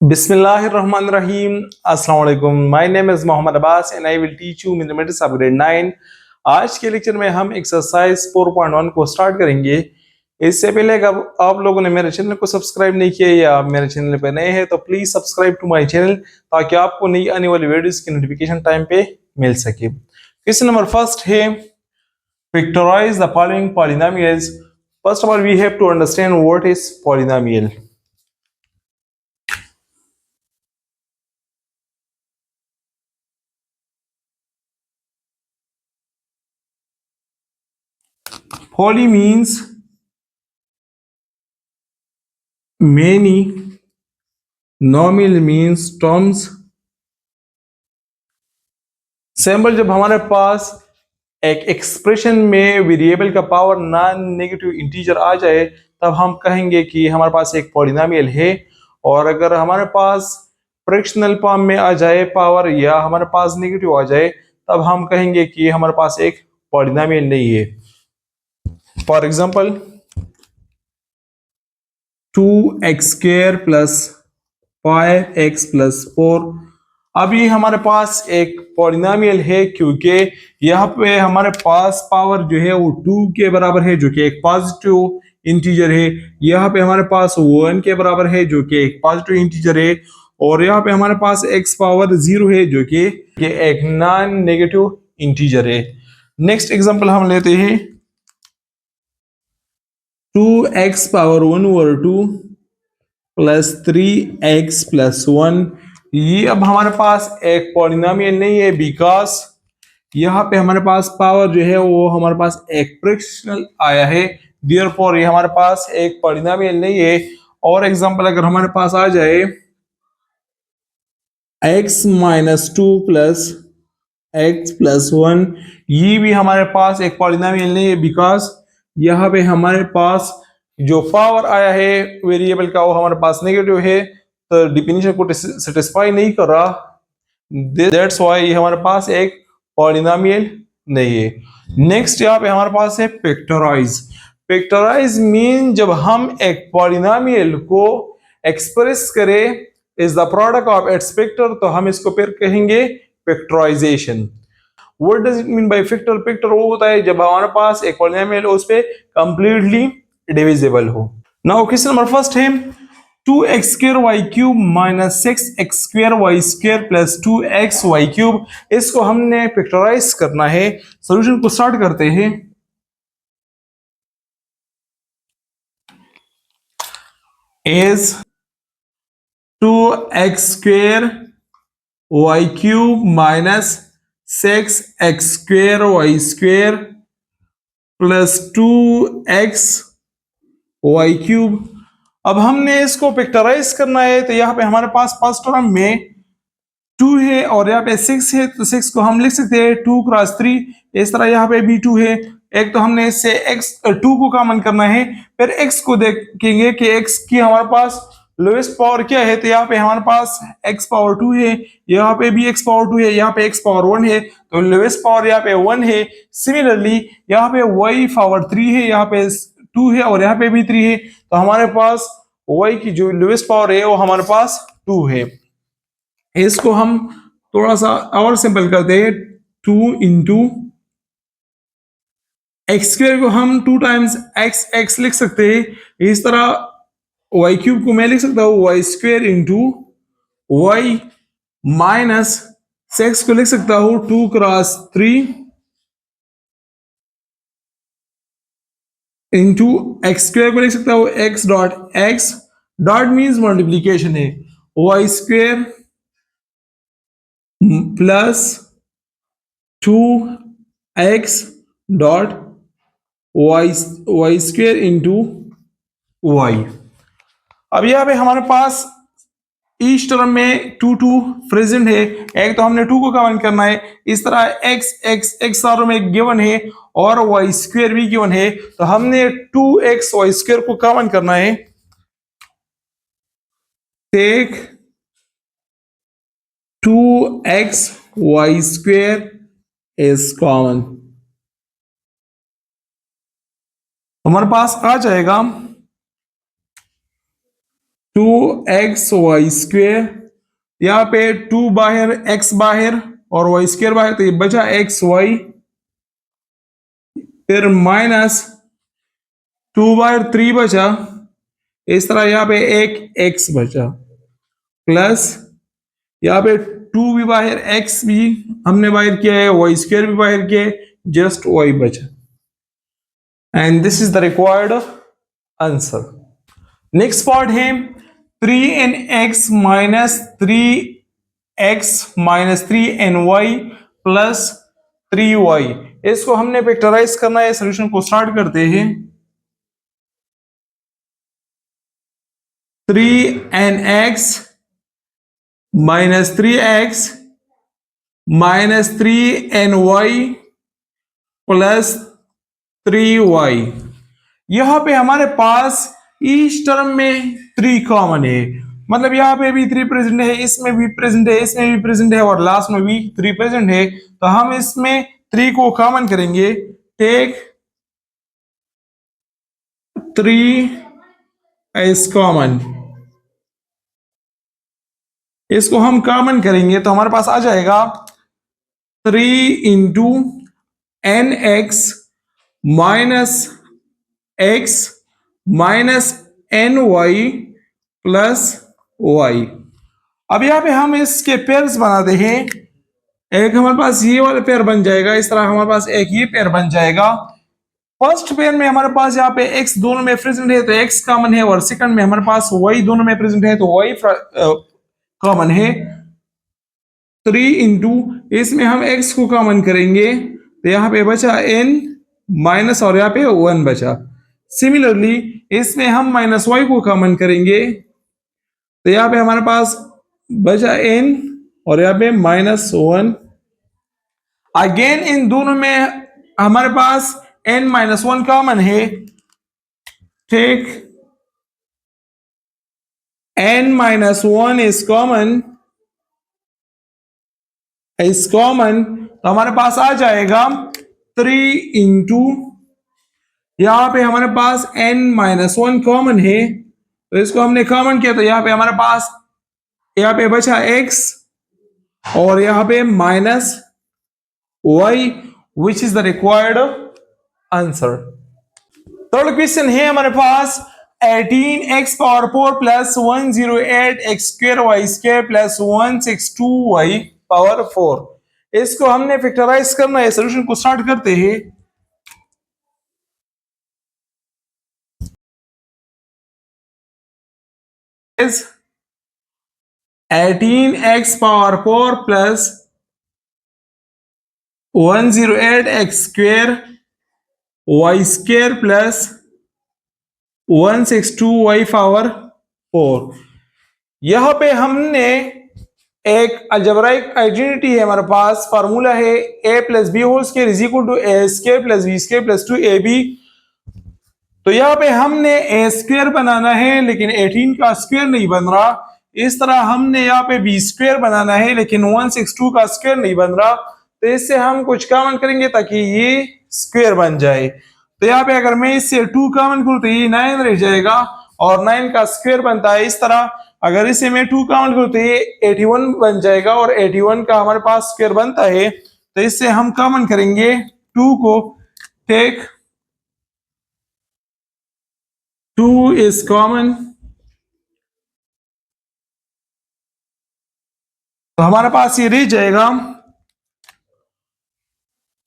Bismillahirrahmanirrahim. Assalamu alaikum. My name is Mohammad Abbas and I will teach you mathematics of grade 9. आज के lecture में हम exercise 4.1 को start करेंगे। इससे पहले अगर आप लोगों ने मेरे चैनल को सब्सक्राइब नहीं किया या आप मेरे चैनल पर नए हैं तो please subscribe to my channel ताकि आपको नई आने वाली वीडियोस की नोटिफिकेशन टाइम पे मिल सके। क्वेश्चन नंबर फर्स्ट है factorize the following polynomials. First of all, we have to understand what is polynomial. Poly means many, nominal means terms. Sample जब हमारे पास एक एक्सप्रेशन में वेरिएबल का पावर नॉन नेगेटिव इंटीजर आ जाए तब हम कहेंगे कि हमारे पास एक पॉलिनोमियल है। और अगर हमारे पास फ्रैक्शनल फॉर्म में आ जाए पावर या हमारे पास नेगेटिव आ जाए तब हम कहेंगे कि हमारे पास एक पॉलिनोमियल नहीं है। For example 2x² plus 5x plus 4। अभी हमारे पास एक पॉलिनोमियल है क्योंकि यहाँ पे हमारे पास पावर जो है वो 2 के बराबर है जो कि एक पॉजिटिव इंटीजर है। यहाँ पे हमारे पास 1 के बराबर है जो कि एक पॉजिटिव इंटीजर है। और यहाँ पे हमारे पास x पावर 0 है जो कि एक नॉन नेगेटिव इंटीजर है। नेक्स्ट एग्जांपल हम लेते हैं 2x power 1/2 plus 3x plus 1। ये अब हमारे पास एक पॉलिनोमियल नहीं है बिकॉज यहाँ पे हमारे पास पावर जो है वो हमारे पास एक फ्रैक्शनल आया है, देयरफॉर ये हमारे पास एक पॉलिनोमियल नहीं है। और एग्जांपल अगर हमारे पास आ जाए x minus 2 plus x plus 1, ये भी हमारे पास एक पॉलिनोमियल नहीं है बिकॉज यहाँ पे हमारे पास जो पावर आया है वेरिएबल का वो हमारे पास नेगेटिव है, तो डिफिनेशन को सेटिस्फाई नहीं कर रहा। दैट्स व्हाई हमारे पास एक पॉलिनोमियल नहीं है। नेक्स्ट यहाँ पे हमारे पास है फैक्टराइज। फैक्टराइज मीन जब हम एक पॉलिनोमियल को एक्सप्रेस करें is the product of its factor तो हम इसको फिर कहेंगे factorisation. What does it mean by factor? Factor वो होता है जब हमारे पास एक पॉलिनोमियल उस पे कंप्लीटली डिविजिबल हो। नाउ क्वेश्चन नंबर फर्स्ट है 2x² minus 6x² plus 2xy3। इसको हमने फैक्टराइज करना है। सॉल्यूशन को स्टार्ट करते हैं। Is 2x² minus 6x² plus 2xy3। अब हमने इसको फैक्टराइज करना है तो यहाँ पे हमारे पास फर्स्ट टर्म में 2 है और यहाँ पे 6 है तो 6 को हम लिख सकते हैं 2 क्रॉस 3। इस तरह यहाँ पे भी 2 है। एक तो हमने इससे x 2 को कॉमन करना है, फिर x को देखेंगे कि x की हमारे पास लोएस्ट पावर क्या है। तो यहाँ पे हमारे पास x पावर 2 है, यहाँ पे भी x पावर 2 है, यहाँ पे x पावर 1 है तो लोएस्ट पावर यहाँ पे 1 है। सिमिलरली यहाँ पे y पावर 3 है, यहाँ पे 2 है और यहाँ पे भी 3 है तो हमारे पास y की जो लोएस्ट पावर है वो हमारे पास 2 है। इसको हम थोड़ा सा और सिंपल करते हैं 2 इंटू x² को हम 2 टाइम्स x लिख सकते हैं। इस तरह y³ को मैं लिख सकता हूँ y² इंटू y माइनस 6 को लिख सकता हूँ 2 क्रॉस 3 इंटू x² को लिख सकता हूँ x डॉट मीन्स मल्टीप्लीकेशन है y² plus 2x dot y² into y। अब यहाँ पे हमारे पास ईच टर्म में 2 प्रेजेंट है। एक तो हमने 2 को कॉमन करना है। इस तरह x आर में गिवन है और y² भी गिवन है तो हमने 2xy² को कॉमन करना है। Take 2xy² is common. हमारे पास आ जाएगा 2xy², यहाँ पे 2 बाहर, x बाहर और y² बाहर, तो ये बचा xy, फिर माइनस 2 बाहर 3 बचा, इस तरह यहाँ पे एक x बचा, प्लस यहाँ पे 2 भी बाहर, x भी हमने बाहर किया है, y² भी बाहर किया है, जस्ट y बचा। And this is the required answer. Next part है 3nx minus 3x minus 3ny plus 3y। इसको हमने फैक्टराइज करना है, सोल्यूशन को स्टार्ट करते हैं। 3nx minus 3x minus 3ny plus 3y। यहां पे हमारे पास इस टर्म में 3 कॉमन है, मतलब यहाँ पे भी 3 प्रेजेंट है, इसमें भी प्रेजेंट है, इसमें भी प्रेजेंट है और लास्ट में भी 3 प्रेजेंट है। तो हम इसमें 3 को कॉमन करेंगे। टेक 3 एज कॉमन, इसको हम कॉमन करेंगे तो हमारे पास आ जाएगा 3 into n x minus x minus n y plus y. अब यहाँ पे हम इसके पेयर्स बनाते हैं। एक हमारे पास ये वाला पेयर बन जाएगा, इस तरह हमारे पास एक ये पेयर बन जाएगा। फर्स्ट पेयर में हमारे पास यहाँ पे x दोनों में प्रेजेंट है तो x कॉमन है, और सेकंड में हमारे पास y दोनों में प्रेजेंट है तो y कॉमन है। 3 इंटू इसमें हम x को कॉमन करेंगे तो यहाँ पे बचा n माइनस और यहाँ पे 1 बचा। सिमिलरली इसमें हम माइनस y को कॉमन करेंगे तो यहाँ पे हमारे पास बचा n और यहाँ पे -1। अगेन इन दोनों में हमारे पास n-1 कॉमन है। ठीक, n-1 इज कॉमन तो हमारे पास आ जाएगा 3 इंटू, यहाँ पे हमारे पास n-1 कॉमन है तो इसको हमने कॉमन किया तो यहाँ पे हमारे पास यहाँ पे बचा x और यहाँ पे -y, which is the required answer. Third question है हमारे पास 18x power 4 plus 108x² y² plus 162y power 4। इसको हमने फैक्टराइज करना है, सोल्यूशन को स्टार्ट करते हैं। Is 18x power 4 plus 108x² y² plus 162y power 4। यहां पे हमने एक अलजेब्राइक आइडेंटिटी है, हमारे पास फार्मूला है a plus b whole square is equal to a square plus B square plus 2ab। तो यहाँ पे हमने ए स्क्वायर बनाना है लेकिन 18 का स्क्वायर नहीं बन रहा। इस तरह हमने यहाँ पे बी स्क्वायर बनाना है लेकिन 162 का स्क्वायर नहीं बन रहा, तो इससे हम कुछ कॉमन करेंगे ताकि ये स्क्वायर बन जाए। तो यहाँ पे अगर मैं इससे 2 कॉमन करूं तो ये 9 रह जाएगा और 9 का स्क्वायर बनता है। इस तरह अगर इसे मैं 2 कॉमन करूं तो ये 81 बन जाएगा और 81 का हमारे पास स्क्वायर बनता है। तो इससे हम कॉमन करेंगे 2 को। टेक 2 इज कॉमन, तो हमारे पास ये रह जाएगा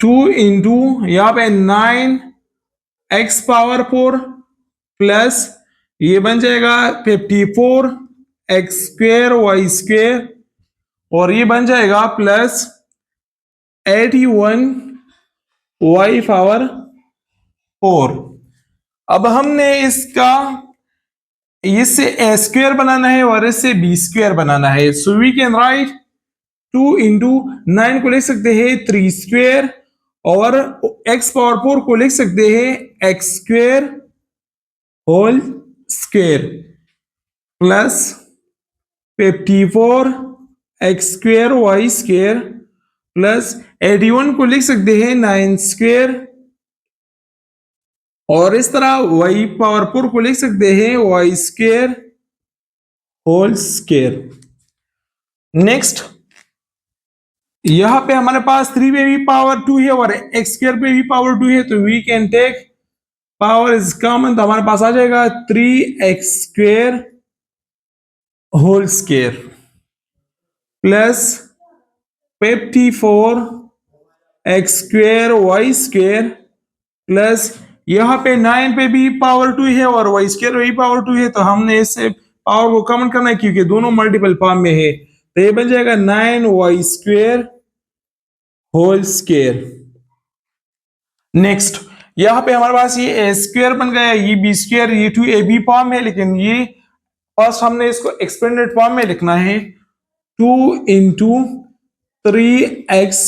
2 इंटू यहाँ पे 9x पावर 4 प्लस ये बन जाएगा 54x² y² और ये बन जाएगा प्लस 81y पावर 4। अब हमने इसका इससे a स्क्वायर बनाना है और इससे b स्क्वायर बनाना है। So we can write 2 into 9 को लिख सकते हैं 3 स्क्वायर और x पावर 4 को लिख सकते हैं x² whole square plus 54x² y² plus 81 को लिख सकते हैं 9 स्क्वायर और इस तरह y पावर 4 को लिख सकते हैं y² होल स्क्वायर। नेक्स्ट यहां पे हमारे पास 3 पे भी पावर 2 है और एक्स स्क्वायर पे भी पावर 2 है, तो we can take power is common, तो हमारे पास आ जाएगा 3x square whole square plus 54 x square y square plus यहाँ पे 9 पे भी पावर 2 है और वाई स्क्वायर भी पावर 2 है, तो हमने इससे पावर को कॉमन करना है क्योंकि दोनों मल्टीपल फॉर्म में है, तो ये बन जाएगा 9y square whole square. Next यहाँ पे हमारे पास ये ए स्क्वायर बन गया, ये बी स्क्वायर, ये 2ab फॉर्म है, लेकिन ये फर्स्ट हमने इसको एक्सपेंडेड फॉर्म में लिखना है 2 into 3x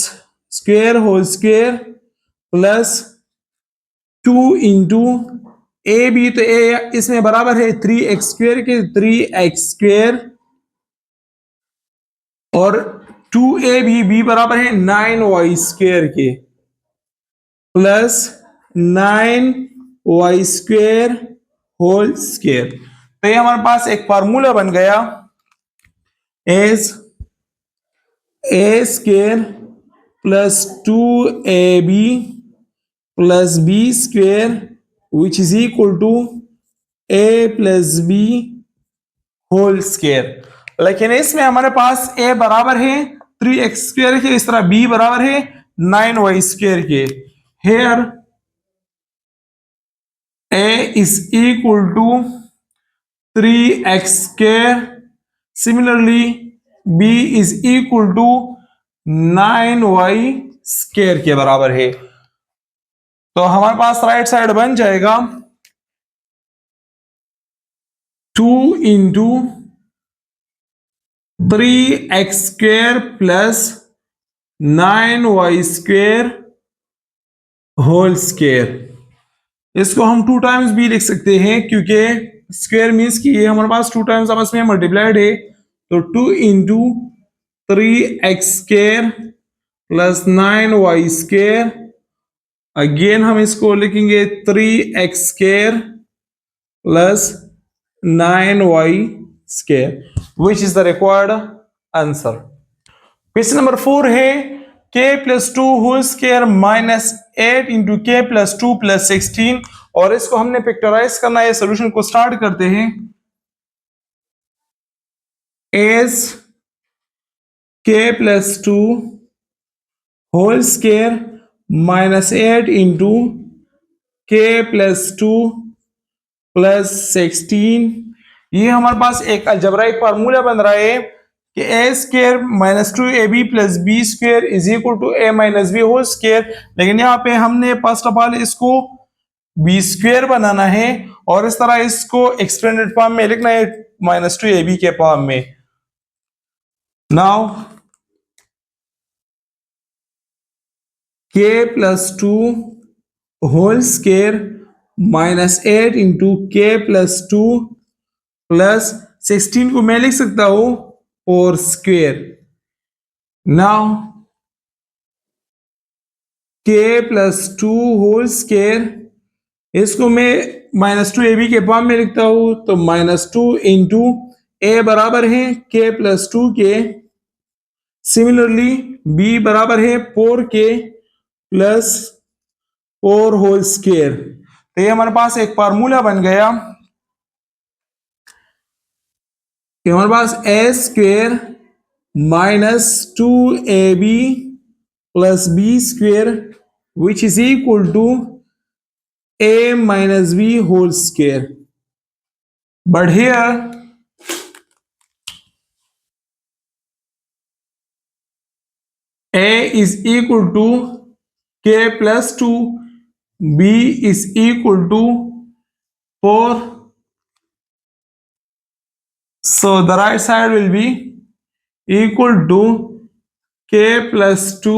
square whole square plus 2 into a b, तो ए इसमें बराबर है 3x स्क्वायर के, 3x स्क्वायर और 2a बी बराबर है 9y स्क्वायर के plus 9y square whole square. तो ये हमारे पास एक फार्मूला बन गया as A square plus 2ab plus B square which is equal to A plus b whole square. लेकिन इसमें हमारे पास a बराबर है 3x स्क्वायर के, इस तरह b बराबर है 9y स्क्वायर के। Here a is equal to 3x square, similarly b is equal to 9y square के बराबर है, तो हमारे पास राइट साइड बन जाएगा 2 into 3x square plus 9y square whole square. इसको हम 2 टाइम्स भी लिख सकते हैं क्योंकि स्क्वायर मीन्स कि ये हमारे पास 2 टाइम्स आपस में मल्टीप्लाइड है, तो 2 into 3x square plus 9y square, again हम इसको लिखेंगे 3x square plus 9y square which is the required answer. Question number 4 है k plus 2 whole square minus 8 into k plus 2 plus 16, और इसको हमने फैक्टराइज करना है। सोल्यूशन को स्टार्ट करते हैं as k plus 2 whole square minus 8 into k plus 2 plus 16, ये हमारे पास एक अलजेब्राइक फार्मूला बन रहा है कि A square minus 2ab plus B square is equal to A minus B whole square, लेकिन यहाँ पे हमने फर्स्ट ऑफ ऑल इसको बी स्क्वायर बनाना है और इस तरह इसको एक्सपेंडेड फॉर्म में लिखना है माइनस 2ab के फॉर्म में। Now k plus 2 whole square minus 8 into k plus 2 plus 16 को मैं लिख सकता हूं और square. Now k plus 2 whole square, इसको मैं माइनस 2ab के फॉर्म में लिखता हूं, तो माइनस 2 इंटू ए बराबर है के प्लस 2 के, सिमिलरली बी बराबर है 4 के प्लस 4 होल स्क्वायर। तो ये हमारे पास एक फार्मूला बन गया, हमारे पास A square minus 2ab plus B square which is equal to a minus b whole square, but here a is equal to k plus 2, b is equal to 4, so the right side will be equal to k plus 2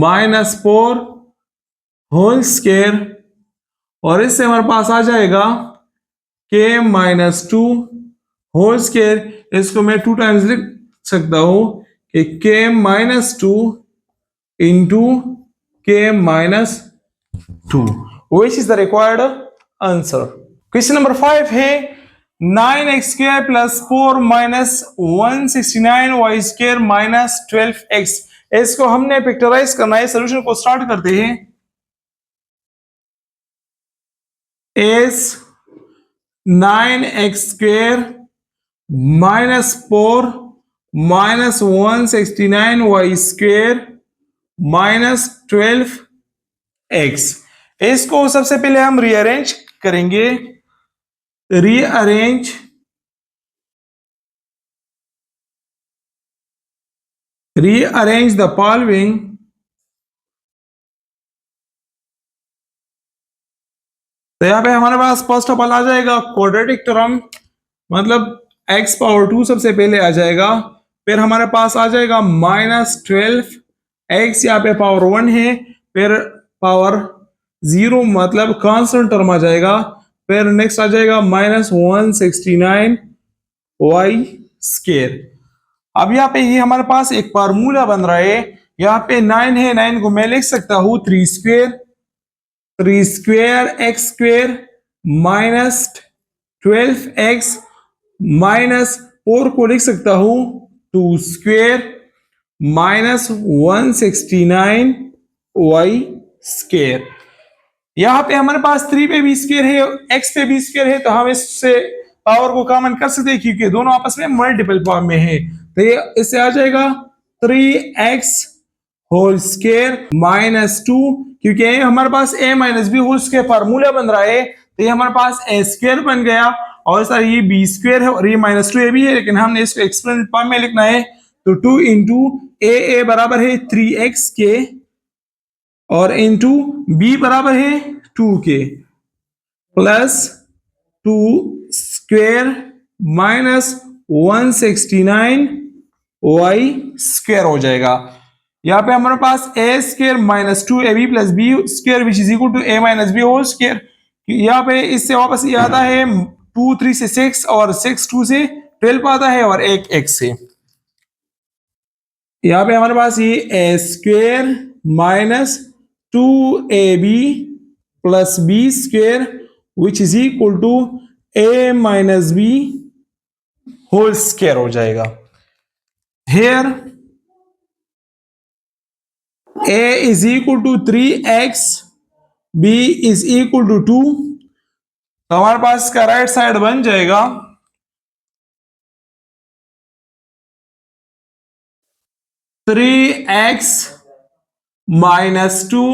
minus 4 whole square, और इससे हमारे पास आ जाएगा k minus 2 whole square. इसको मैं 2 times लिख सकता हूं कि k minus 2 into k minus 2 which is the required answer. Question number 5 है 9x² plus 4 minus 169y² minus 12x। इसको हमने फैक्टराइज करना है, सोल्यूशन को स्टार्ट करते हैं। Is 9x² minus 4 minus 169y² minus 12x। इसको सबसे पहले हम रीअरेंज करेंगे। Rearrange the following. तो यहाँ पे हमारे पास फर्स्ट ऑफ ऑल आ जाएगा क्वाड्रेटिक टर्म, मतलब x पावर 2 सबसे पहले आ जाएगा। फिर हमारे पास आ जाएगा -12x, यहाँ पे पावर 1 है। फिर पावर 0 मतलब कांस्टेंट टर्म आ जाएगा। फिर नेक्स्ट आ जाएगा -169y²। अब यहाँ पे ये हमारे पास एक फार्मूला बन रहा है। यहाँ पे 9 है, 9 को मैं लिख सकता हूँ 3² x² माइनस 12x माइनस 4 को लिख सकता हूं 2² माइनस 169y²। यहाँ पे हमारे पास 3 पे भी स्क्वायर है, x पे भी स्क्वायर है, तो हम इससे पावर को कॉमन कर सकते हैं क्योंकि दोनों आपस में मल्टीपल फॉर्म में है। तो ये इससे आ जाएगा 3x होल स्क्वायर माइनस 2, क्योंकि हमारे पास a minus B whole square formula बन रहा है, तो ये हमारे पास a² बन गया। और सर ये b² है और ये -2 ये भी है, लेकिन हमने इसको एक्सपोनेंट फॉर्म में लिखना है। तो 2 इंटू a बराबर है 3x के और इंटू b बराबर है 2 के प्लस 2² माइनस 169y² हो जाएगा। यहाँ पे हमारे पास a² minus 2ab plus b² which is equal to a minus B whole square. यहाँ पे इससे वापस ये आता है 2 3 से 6 और 6 2 से 12 आता है और 1 x से। यहाँ पे हमारे पास ये a² minus 2ab plus b² which is equal to a minus B whole square हो जाएगा। Here a is equal to 3x, b is equal to 2, तो हमारे पास इसका राइट साइड बन जाएगा 3x माइनस 2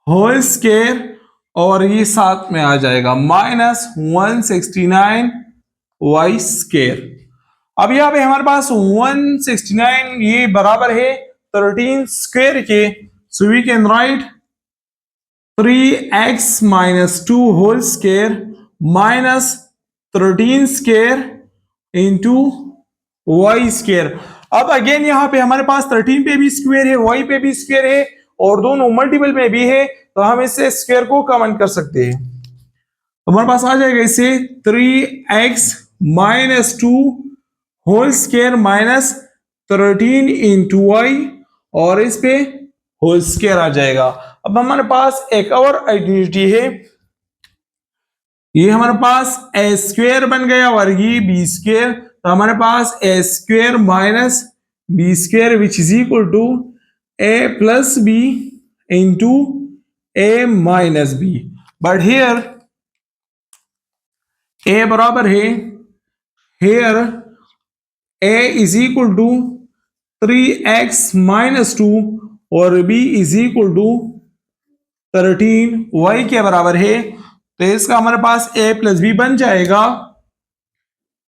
होल स्क्वायर और ये साथ में आ जाएगा माइनस 169y²। अब यहाँ पे हमारे पास 169 ये बराबर है 13 स्क्वायर के, so we can write 3x minus 2 whole square minus 13 square into y²। अब अगेन यहाँ पे हमारे पास 13 पे भी स्क्वायर है, y पे भी स्क्वायर है और दोनों मल्टीपल में भी है, तो हम इससे स्क्वायर को कॉमन कर सकते हैं। हमारे पास आ जाएगा इससे 3x minus 2 whole square minus 13 into y और इस पे होल स्क्वायर आ जाएगा। अब हमारे पास एक और आइडेंटिटी है, ये हमारे पास a² बन गया और ये b², तो हमारे पास a² minus b² which is equal to a plus b into a minus b. But here a बराबर है, here a is equal to 3x minus 2 और b is equal to 13 y के बराबर है, तो इसका हमारे पास a प्लस बी बन जाएगा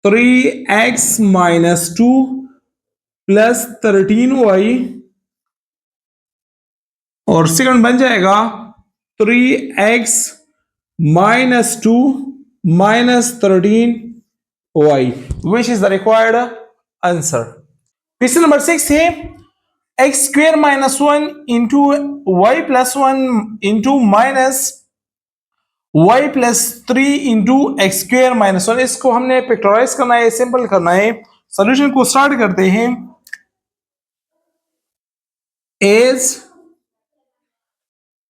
3x माइनस 2 प्लस 13y और सेकंड बन जाएगा 3x minus 2 minus 13y which is the required answer. Question number 6 है x² minus 1 into y plus 1 into minus y plus 3 into x² minus 1। इसको हमने factorise करना है, सिंपल करना है। सॉल्यूशन को स्टार्ट करते हैं। As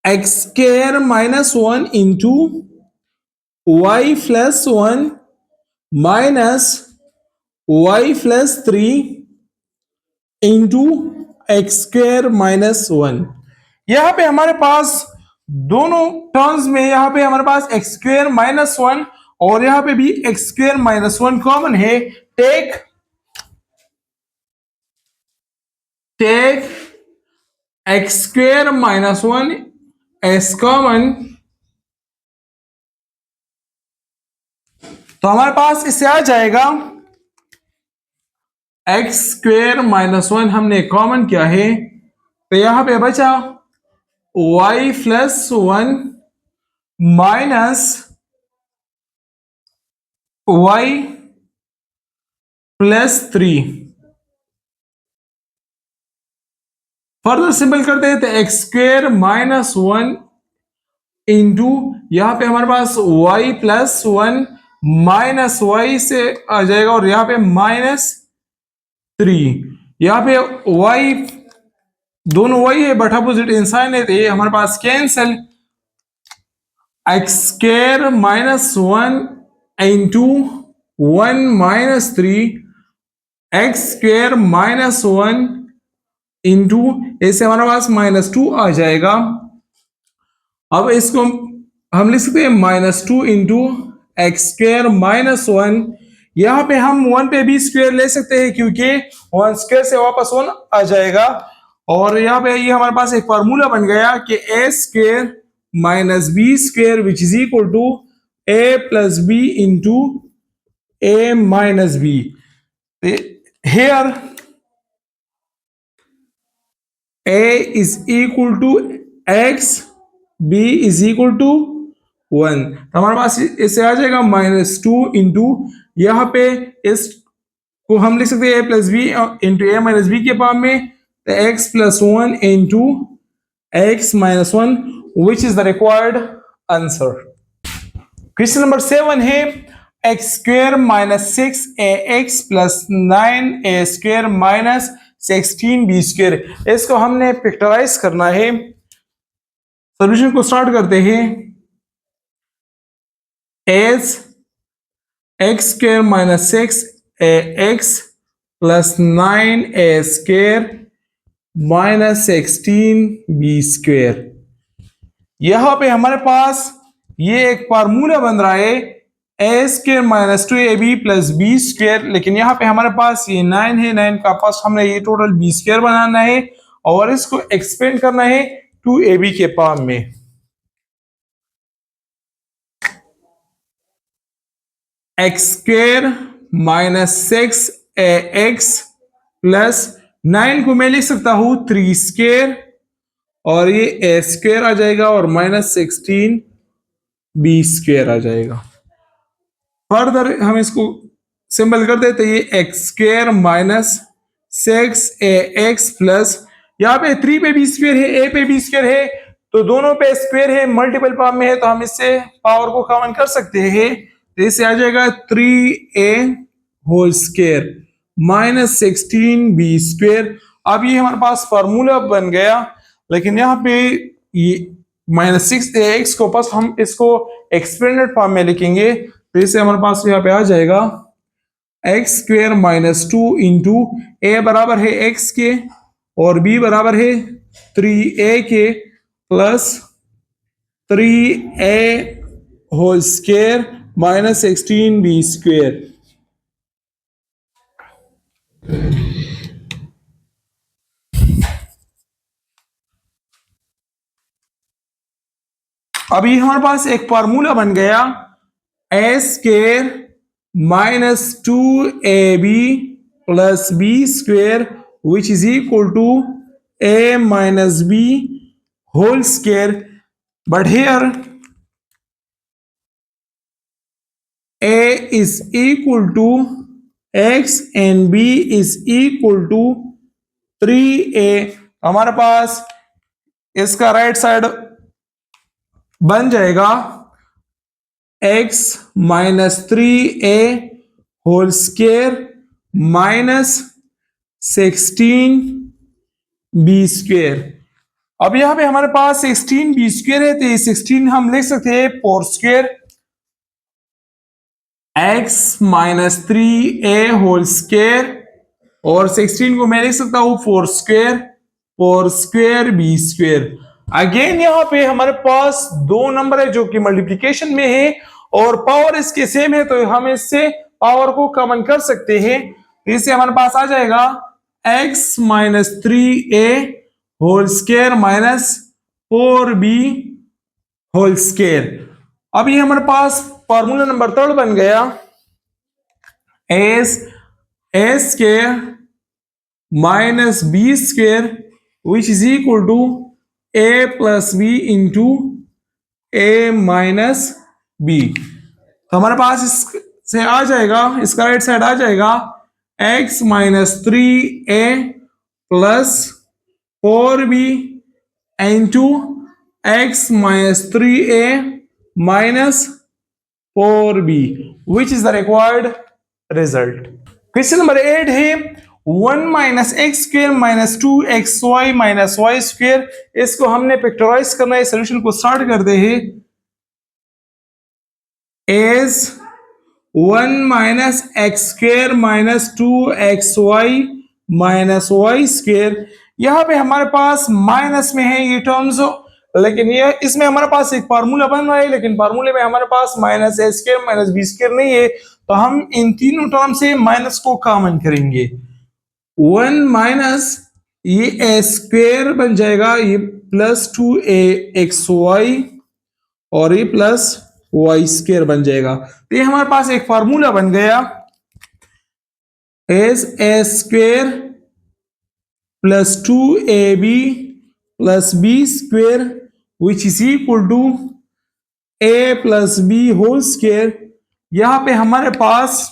x² minus 1 into y plus 1 minus y plus 3 into x square minus 1। यहां पे हमारे पास दोनों टर्म्स में यहां पे हमारे पास एक्स स्क्वेयर माइनस 1 और यहां पे भी एक्स स्क्वेयर माइनस 1 कॉमन है। Take x square minus 1 as common, तो हमारे पास इससे आ जाएगा एक्स स्क्वेयर माइनस 1 हमने कॉमन किया है, तो यहां पे बचा y plus 1 minus y plus 3। Further simple करते हैं तो एक्स स्क्वेयर माइनस 1 इंटू यहां पे हमारे पास वाई प्लस 1 माइनस वाई से आ जाएगा और यहां पे माइनस 3। यहां पे वाई दोनों वाई है बट अपोजिट इंसाइन है, तो ये हमारे पास cancel. X square minus 1 into 1 minus 3 X square minus 1 into इससे हमारे पास माइनस 2 आ जाएगा। अब इसको हम लिख सकते हैं minus 2 into x square minus 1। यहां पे हम 1 पे बी स्क्वेयर ले सकते हैं क्योंकि 1 स्क्वेयर से वापस 1 आ जाएगा, और यहाँ पे ये हमारे पास एक फार्मूला बन गया कि A square minus B square which is equal to A plus B into A minus B. Here a is equal to x, b is equal to 1। तो हमारे पास इससे आ जाएगा माइनस 2 इंटू यहाँ पे इस को हम लिख सकते हैं a plus B into A minus b के फॉर्म में, तो x plus 1 into x minus 1 which is the required answer. Question number 7 है x square minus 6 a x plus 9 a square minus 16 B square. इसको हमने picturise करना है। Solution को start करते हैं। As x square minus 6 a x plus 9 a square minus 16 B square. यहां पे हमारे पास ये एक फार्मूला बन रहा है A square minus 2 A B plus B square, लेकिन यहाँ पे हमारे पास ये 9 है, 9 का फर्स्ट हमने ये टोटल बी स्क्वेयर बनाना है और इसको एक्सपेंड करना है 2 ए बी के फॉर्म में। X square minus 6 a x plus 9 को मैं लिख सकता हूं 3 स्क्वेयर और ये ए स्क्वेयर आ जाएगा और माइनस 16 बी स्क्वेयर आ जाएगा। फर्दर हम इसको सिंपल कर देते, ये x square minus 6 a x plus यहाँ पे 3 पे बी स्क्वेयर है, ए पे बी स्क्वेयर है, तो दोनों पे स्क्वेयर है, मल्टीपल फॉर्म में है, तो हम इससे पावर को कॉमन कर सकते हैं। तो इससे आ जाएगा 3a whole square minus 16 B square. अब ये हमारे पास फार्मूला बन गया, लेकिन यहाँ पे ये माइनस 6 ए एक्स को पास हम इसको एक्सपेंडेड फॉर्म में लिखेंगे, तो इससे हमारे पास यहाँ पे आ जाएगा एक्स स्क्वेयर माइनस 2 इंटू ए बराबर है एक्स के और बी बराबर है 3a के plus 3a whole square minus 16 B square. अभी हमारे पास एक फार्मूला बन गया A square minus 2ab plus B square which is equal to a minus b whole square, but here a is equal to x and b is equal to 3a। हमारे पास इसका right side बन जाएगा x minus 3a whole square minus 16 B square. अब यहां पे हमारे पास 16 B square है, तो ये 16 हम लिख सकते हैं 4 square x minus 3a whole square, और 16 को मैं लिख सकता हूं 4 स्क्वायर बी स्क्वायर। अगेन यहाँ पे हमारे पास दो नंबर है जो कि मल्टीप्लिकेशन में है और पावर इसके सेम है, तो हम इससे पावर को कॉमन कर सकते हैं। इससे हमारे पास आ जाएगा x minus 3a whole square minus 4b whole square. अब ये हमारे पास फॉर्मूला नंबर 3 बन गया, as a square minus B square which is equal to A plus B into A minus B. तो हमारे पास इससे आ जाएगा, इसका राइट साइड आ जाएगा x minus 3a plus 4b into x minus 3a minus 4b which is the required result. Question number 8 है 1 minus x square minus 2xy minus y square. इसको हमने फैक्टराइज करना है, सोल्यूशन को स्टार्ट करते हैं। As 1 minus x square minus 2xy minus y square. यहां पे हमारे पास माइनस में है ये टर्म्स, लेकिन ये इसमें हमारे पास एक फार्मूला बन रहा है, लेकिन फार्मूले में हमारे पास माइनस ए स्क्वेयर माइनस बी स्क्वेयर नहीं है, तो हम इन तीनों टर्म से माइनस को कॉमन करेंगे। 1 माइनस ये ए स्क्वेयर बन जाएगा, ये प्लस 2axy और ये प्लस वाई स्क्वेयर बन जाएगा। तो ये हमारे पास एक फार्मूला बन गया, as a square plus 2ab plus B square which is equal to A plus b whole square. यहां पे हमारे पास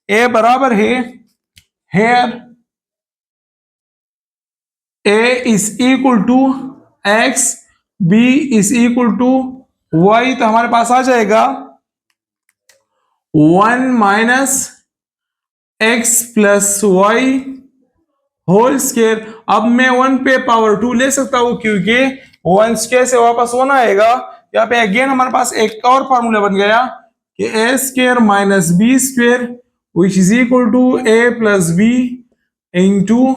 ए बराबर है here a is equal to x, b is equal to y, तो हमारे पास आ जाएगा 1 minus x plus y whole square. अब मैं 1 पे पावर 2 ले सकता हूं क्योंकि 1 स्क्वायर से वापस 1 आएगा। यहाँ पे अगेन हमारे पास एक और फॉर्मूला बन गया कि A square minus B square which is equal to A plus B into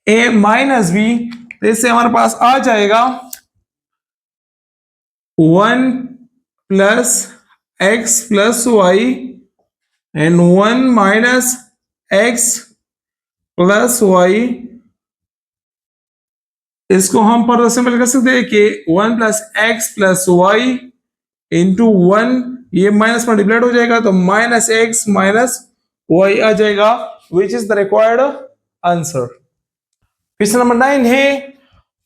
A minus B. तो इससे हमारे पास आ जाएगा 1 plus X plus Y and 1 minus x plus Y. इसको हम फर्दर सिंपल कर सकते हैं कि 1 plus X plus Y into 1, ये माइनस मल्टीप्लाइड हो जाएगा तो माइनस एक्स माइनस वाई आ जाएगा which is the required answer. Question number 9 है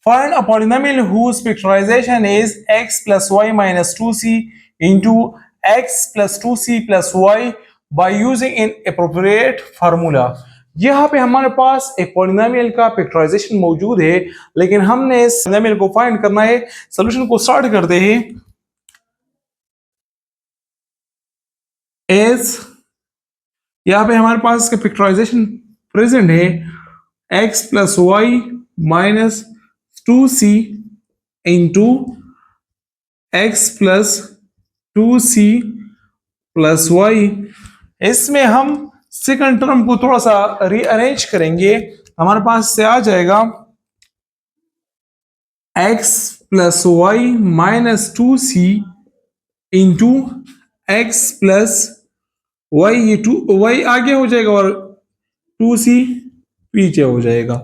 find a polynomial whose factorisation is x plus y minus 2c into x plus 2c plus y by using an appropriate formula. यहाँ पे हमारे पास एक polynomial का factorisation मौजूद है, लेकिन हमने इस पॉलिनोमियल को फाइंड करना है। सॉल्यूशन को स्टार्ट करते हैं। एज यहाँ पे हमारे पास इसका फैक्टराइजेशन प्रेजेंट है x plus y minus 2c into x plus 2c plus y. इसमें हम सेकंड टर्म को थोड़ा सा रीअरेंज करेंगे। हमारे पास से आ जाएगा x plus y minus 2c into x plus y, ये 2 वाई आगे हो जाएगा और 2c पीछे हो जाएगा।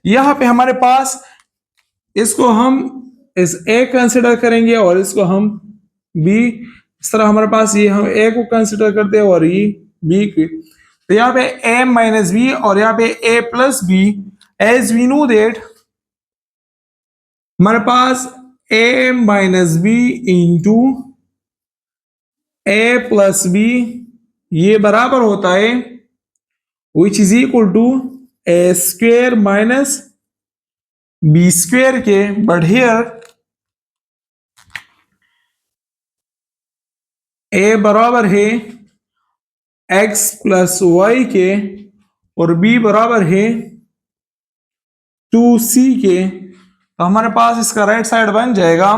यहां पे हमारे पास इसको हम इस a कंसिडर करेंगे और इसको हम b। इस तरह हमारे पास ये हम a को कंसिडर करते हैं और ये b की। तो यहाँ पे a माइनस बी और यहाँ पे a plus b. As we know that हमारे पास a minus b into a plus b ये बराबर होता है which is equal to a square minus B square के, बट हियर ए बराबर है एक्स प्लस वाई के और बी बराबर है 2c के। तो हमारे पास इसका राइट साइड बन जाएगा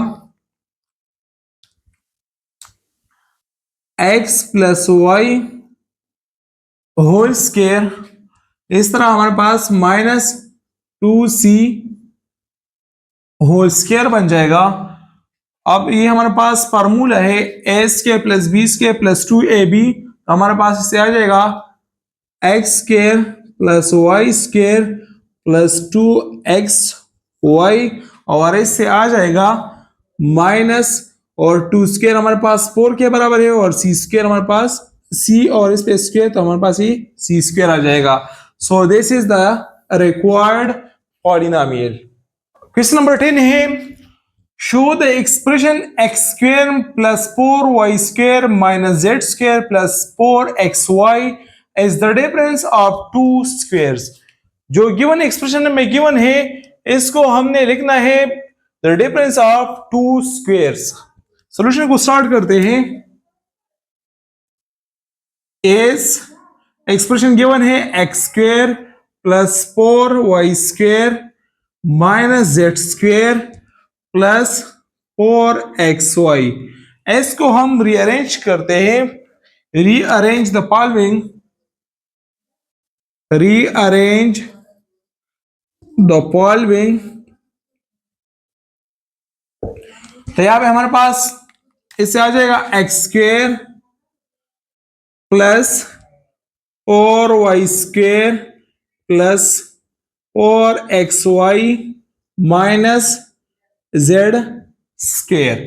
x plus y whole square, इस तरह हमारे पास -2c होल स्क्वायर बन जाएगा। अब ये हमारे पास फार्मूला है A square plus B square plus 2ab, तो हमारे पास इससे आ जाएगा x square plus Y square plus 2xy, और इससे आ जाएगा माइनस और 2 स्क्वायर हमारे पास 4 के बराबर है, और c स्क्वायर हमारे पास c और इस पे स्क्वायर, तो हमारे पास ये c स्क्वायर आ जाएगा। So this is the required polynomial. Question number 10 है show the expression x square plus 4y square minus Z square plus 4xy as the difference of two squares. जो गिवन एक्सप्रेशन में given है इसको हमने लिखना है the difference of two squares. Solution को start करते हैं। एज एक्सप्रेशन गिवन है x square plus 4y square minus Z square plus 4xy। एस को हम रीअरेंज करते हैं। Rearrange the following, rearrange the following. तो यहां पे हमारे पास इससे आ जाएगा x square plus 4y square plus 4xy minus Z square.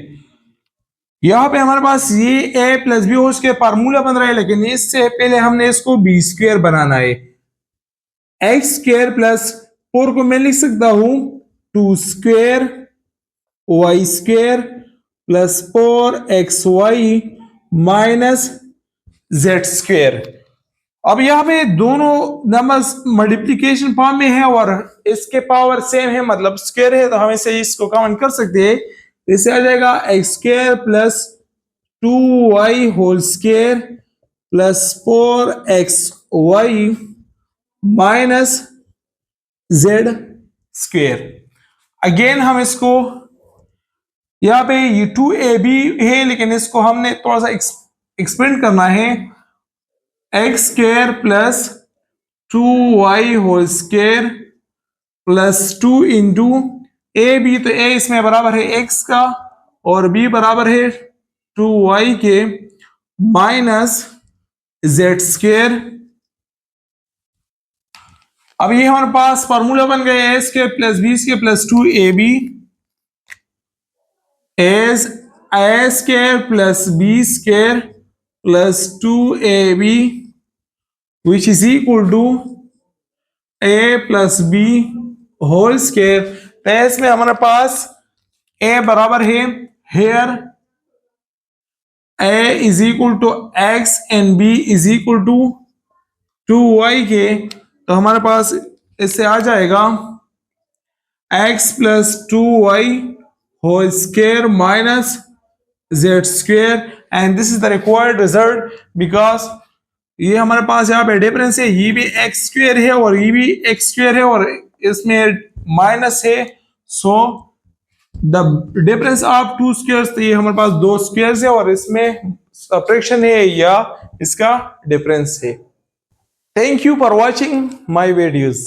यहां पे हमारे पास ये a प्लस बी हो स्क्वायर फार्मूला बन रहा है, लेकिन इससे पहले हमने इसको बी स्क्वायर बनाना है। एक्स स्क्वायर प्लस 4 को मैं लिख सकता हूं 2 square y square plus 4xy minus Z square. अब यहाँ पे दोनों नंबर्स मल्टीप्लिकेशन फॉर्म में है और इसके पावर सेम है, मतलब स्क्वायर है, तो हम इसे इसको काउंट कर सकते हैं। इससे आ जाएगा x square plus 2y whole square plus 4xy minus Z square. Again हम इसको यहाँ पे ये 2ab है, लेकिन इसको हमने थोड़ा सा एक्सपेंड करना है। X square plus 2y whole square plus 2 into a b, तो ए इसमें बराबर है x का और b बराबर है 2y के माइनस जेड स्क्वायर। अब ये हमारे पास फॉर्मूला बन गया A square plus B square plus 2ab as A square plus B square plus 2ab which is equal to a plus b whole square. तो इसमें हमारे पास a बराबर है here a is equal to x and b is equal to 2y के, तो हमारे पास इससे आ जाएगा x plus 2y whole square minus Z square, and this is the required result because ये हमारे पास यहाँ पे डिफरेंस है, ये भी एक्स स्क्वायर है और ये भी एक्स स्क्वायर है और इसमें माइनस है। So the difference of two squares, तो ये हमारे पास दो स्क्वायर्स है और इसमें सब्ट्रैक्शन है या इसका डिफरेंस है। Thank you for watching my videos.